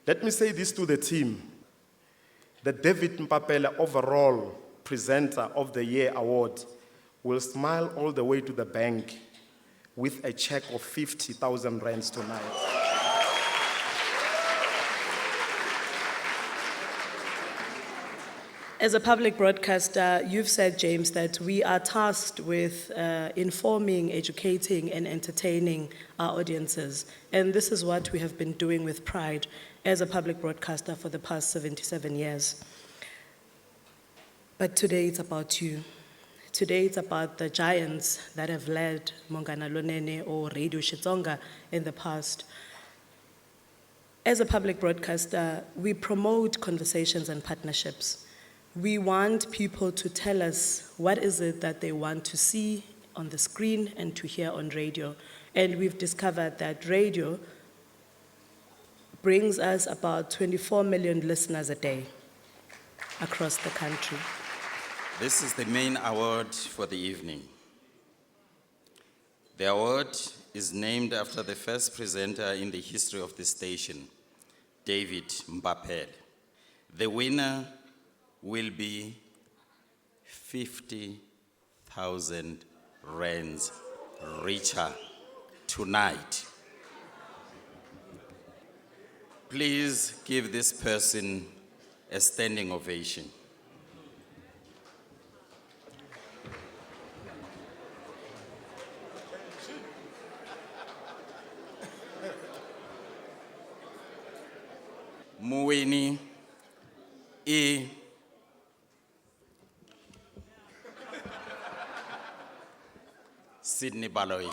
Let me say this to the team. The David Mpapele overall Presenter of the Year award will smile all the way to the bank with a check of 50,000 rands tonight. As a public broadcaster, you've said, James, that we are tasked with informing, educating, and entertaining our audiences. And this is what we have been doing with pride as a public broadcaster for the past 77 years. But today it's about you. Today it's about the giants that have led Munghana, Lonenen, or Radio Xitsonga in the past. As a public broadcaster, we promote conversations and partnerships. We want people to tell us what is it that they want to see on the screen and to hear on radio. And we've discovered that radio brings us about 24 million listeners a day across the country. This is the main award for the evening. The award is named after the first presenter in the history of the station, David Mpapele. The winner will be 50,000 rands richer tonight. Please give this person a standing ovation. Muweni Sydney Baloyi.